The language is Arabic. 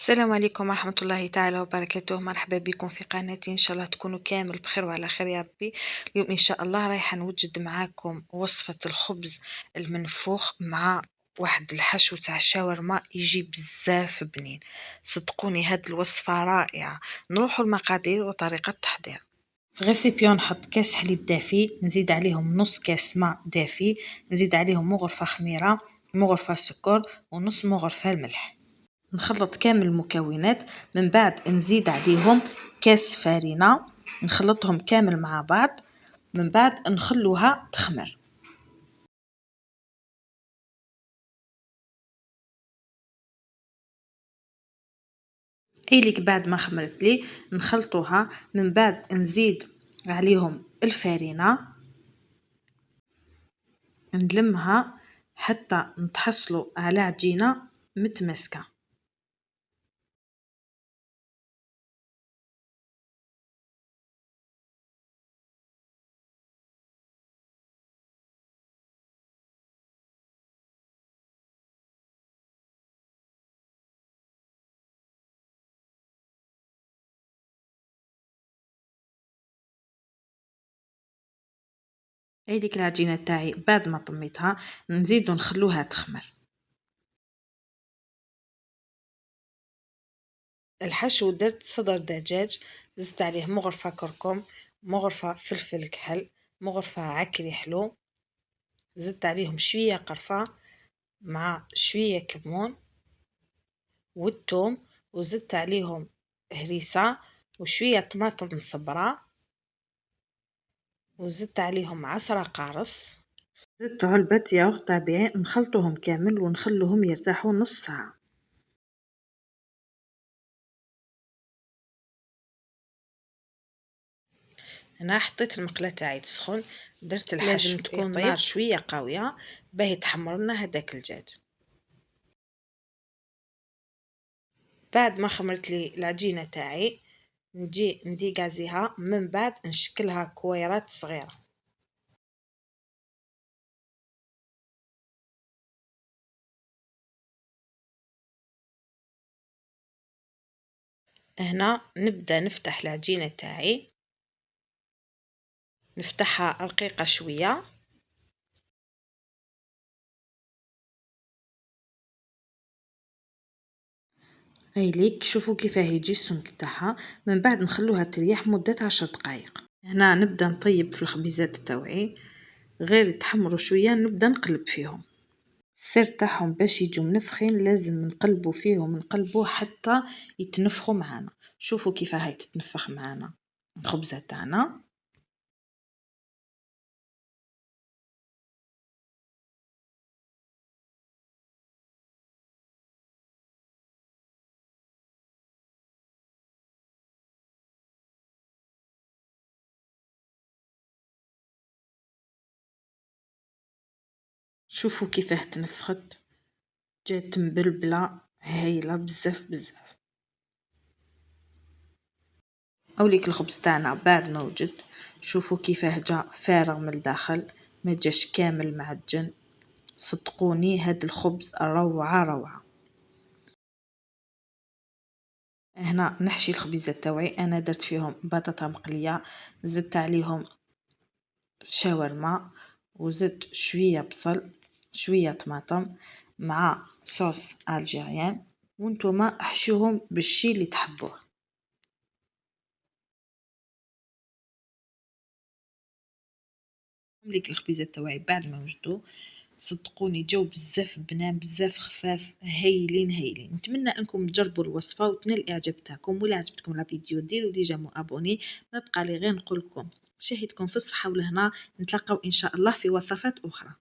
السلام عليكم ورحمة الله تعالى وبركاته. مرحبا بكم في قناتي، إن شاء الله تكونوا كامل بخير وعلى خير يا ربي. اليوم إن شاء الله رايحة نوجد معاكم وصفة الخبز المنفوخ مع واحد الحشو تاع الشاورما يجي بزاف بنين. صدقوني هاد الوصفة رائعة. نروحوا المقادير وطريقة التحضير. في غيسيبيون نحط كاس حليب دافي، نزيد عليهم نص كاس ماء دافي، نزيد عليهم مغرفة خميرة، مغرفة سكر، ونص مغرفة الملح. نخلط كامل المكونات، من بعد نزيد عليهم كاس فارينة، نخلطهم كامل مع بعض، من بعد نخلوها تخمر. ايليك بعد ما خمرت لي نخلطوها، من بعد نزيد عليهم الفارينة، نلمها حتى نتحصلوا على عجينة متماسكة. هذيك العجينة تاعي بعد ما طميتها نزيدو نخلوها تخمر. الحشو درت صدر دجاج، زدت عليه مغرفة كركم، مغرفة فلفل كحل، مغرفة عكري حلو، زدت عليهم شوية قرفة مع شوية كمون والثوم، وزدت عليهم هريسة وشوية طماطم صبرة، وزدت عليهم عصرة قارص، زدت علبة ياغورت طبيعي، نخلطوهم كامل ونخلوهم يرتاحوا نص ساعة. هنا حطيت المقلاة تاعي تسخن، درت الحشو، لازم تكون نار شوية قوية باه يتحمر لنا هداك الدجاج. بعد ما خمرت لي العجينة تاعي نجي نديكازيها، من بعد نشكلها كويرات صغيرة. هنا نبدأ نفتح العجينة تاعي، نفتحها رقيقة شوية، هايليك شوفوا كيفاه يجي السمك تاعها. من بعد نخلوها تريح مدة 10 دقائق. هنا نبدأ نطيب في الخبيزات تاوعي، غير يتحمروا شوية نبدأ نقلب فيهم. السر تاعهم باش يجوا منفخين لازم نقلبوا فيهم، نقلبوا حتى يتنفخوا معنا. شوفوا كيف هاي تتنفخ معنا الخبزة تاعنا. شوفوا كيفاه تنفخت، جات مبلبلة هايلة بزاف بزاف. اوليك الخبز تاعنا بعد ما وجد، شوفوا كيفاه جا فارغ من الداخل، ما جاش كامل معجن. صدقوني هاد الخبز روعة روعة. هنا نحشي الخبيزة تاوعي، انا درت فيهم بطاطا مقلية، زدت عليهم شاورما، وزدت شوية بصل، شوية طماطم، مع صوص الجيريان، وانتوما احشوهم بالشي اللي تحبوه. نملك الخبيزات تاوعي بعد ما وجدوا، صدقوني جاو بزاف بنان، بزاف خفاف، هايلين هايلين. نتمنى انكم تجربوا الوصفه وتنال الاعجاب تاعكم. ولا عجبتكم لا فيديو ديروا ديجا مو ابوني. ما بقى لي غير نقول لكم شهيتكم في الصحه والهنا، نتلاقاو ان شاء الله في وصفات اخرى.